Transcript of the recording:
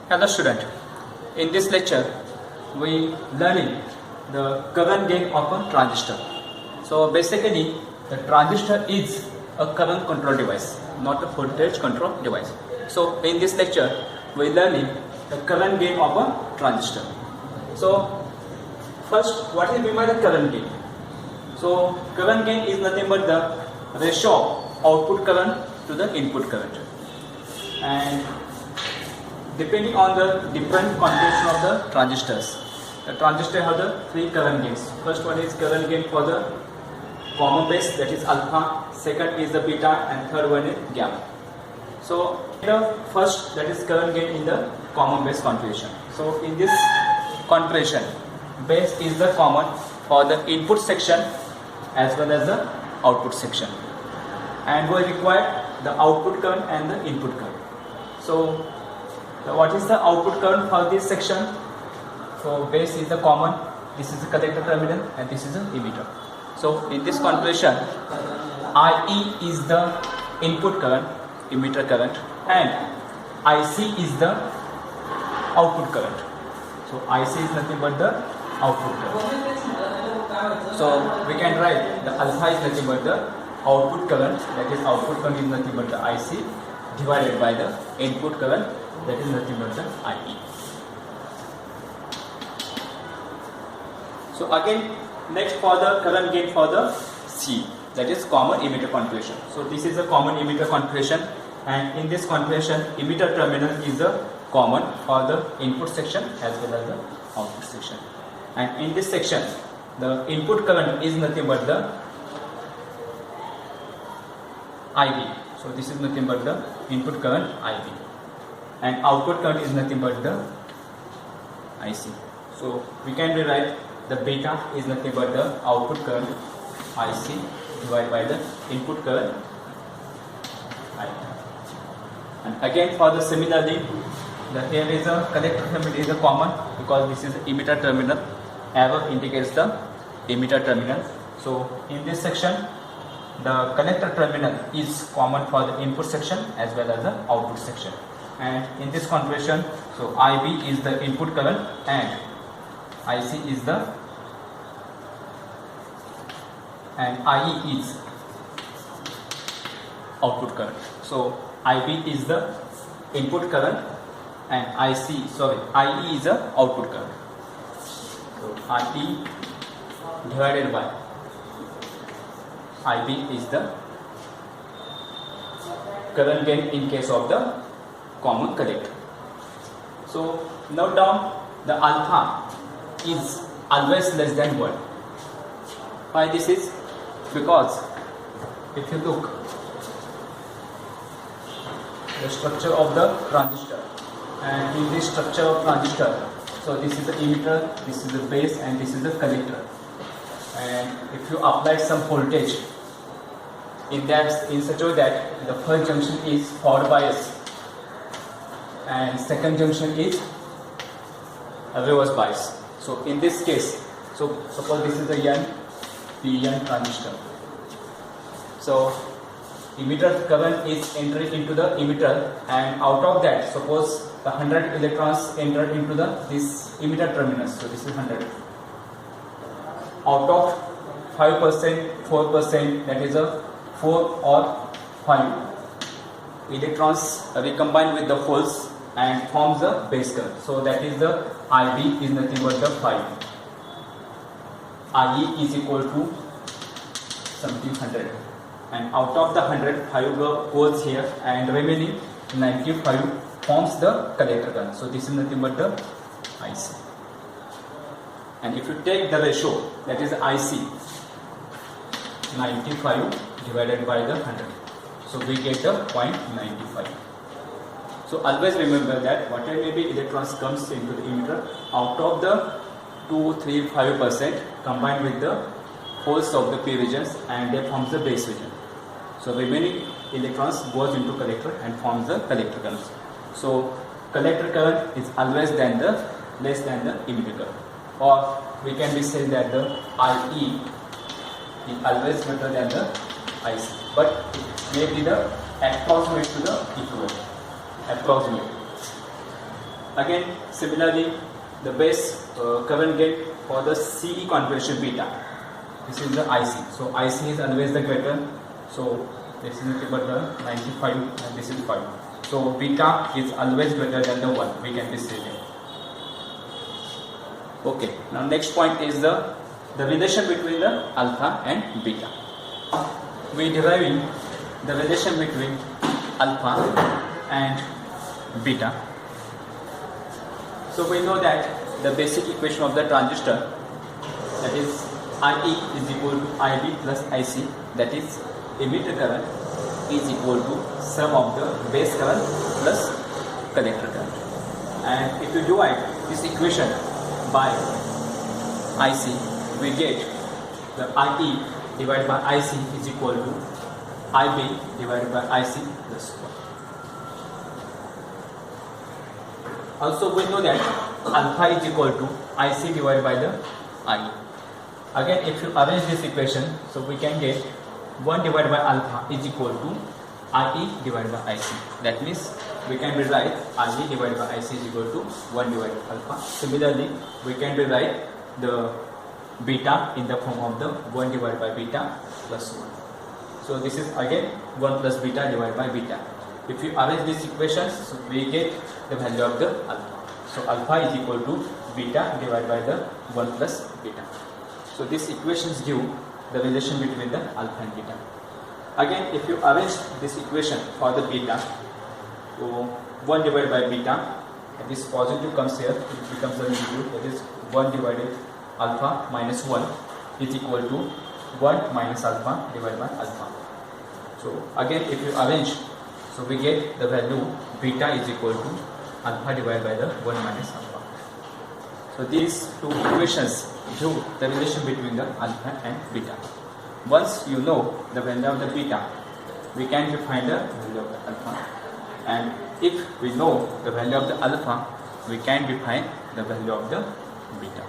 Hello student, in this lecture we learning the current gain of a transistor. So basically the transistor is a current control device, not a voltage control device. So in this lecture we learning the current gain of a transistor. So first, what is meant by the current gain? So current gain is nothing but the ratio of output current to the input current, and depending on the different configuration of the transistors, the transistor have the three current gains. First one is current gain for the common base, that is alpha. Second is the beta, and third one is gamma. So the first, that is current gain in the common base configuration. So in this configuration, base is the common for the input section as well as the output section, and we require the output current and the input current. So what is the output current for this section? So base is the common, this is the collector terminal, and this is the emitter. So in this configuration, IE is the input current, emitter current, and IC is the output current. So IC is nothing but the output current. So we can write the alpha is nothing but the output current, that is output current is nothing but the IC divided by the input current, that is nothing but the IE. So again, next for the current gain for the C, that is common emitter configuration. So this is a common emitter configuration, and in this configuration, emitter terminal is the common for the input section as well as the output section. And in this section, the input current is nothing but the IB. So this is nothing but the input current IB, and output current is nothing but the IC. So we can rewrite the beta is nothing but the output current IC divided by the input current IB. And again for the similarly, here is a collector terminal is a common because this is the emitter terminal. Arrow indicates the emitter terminal. So in this section, the collector terminal is common for the input section as well as the output section. And in this configuration, so IB is the input current and IC is the, and IE is output current. So IB is the input current and IE is the output current. So IE divided by IB is the current gain in case of the common collector. So note down the alpha is always less than 1. Why this is? Because if you look the structure of the transistor, and in this structure of transistor, so this is the emitter, this is the base, and this is the collector. And if you apply some voltage in such a way that the first junction is forward bias and second junction is a reverse bias. So in this case, so suppose this is the PN transistor. So emitter current is entering into the emitter, and out of that, suppose the 100 electrons enter into this emitter terminal. So this is 100. Out of 5%, 4%, that is a 4 or 5 electrons recombine with the holes and forms the base current. So that is the IB is nothing but the 5. IE is equal to something 100. And out of the 100, 5 goes here, and remaining 95 forms the collector current. So this is nothing but the IC. And if you take the ratio, that is IC 95 divided by the 100, so we get the 0.95. So always remember that whatever may be electrons comes into the emitter, out of the 2, 3, 5% combined with the holes of the p regions, and they forms the base region. So remaining electrons goes into collector and forms the collector current. So collector current is always less than the emitter current, or we can be saying that the IE is always better than the IC, but it may be the approximate to the equivalent. Approximate. Again, similarly, the base current gate for the CE configuration beta. This is the IC. So IC is always the greater. So this is nothing but the 95 and this is 5. So beta is always greater than the 1. We can be saying. Okay. Now next point is the relation between the alpha and beta. We deriving the relation between alpha and beta. So we know that the basic equation of the transistor, that is IE is equal to IB plus IC, that is emitter current is equal to sum of the base current plus collector current. And if you divide this equation by IC, we get the IE divided by IC is equal to IB divided by IC plus 1. Also we know that alpha is equal to IC divided by the IE. Again, if you arrange this equation, so we can get 1 divided by alpha is equal to IE divided by IC. That means we can rewrite IE divided by IC is equal to 1 divided by alpha. Similarly, we can rewrite the beta in the form of the 1 divided by beta plus 1. So this is again 1 plus beta divided by beta. If you arrange these equations, so we get the value of the alpha. So alpha is equal to beta divided by the 1 plus beta. So these equations give the relation between the alpha and beta. Again, if you arrange this equation for the beta, so 1 divided by beta, and this positive comes here, it becomes the negative, that is 1 divided alpha minus 1 is equal to 1 minus alpha divided by alpha. So again, if you arrange, so we get the value beta is equal to alpha divided by the 1 minus alpha. So these two equations give the relation between the alpha and beta. Once you know the value of the beta, we can define the value of the alpha. And if we know the value of the alpha, we can define the value of the beta.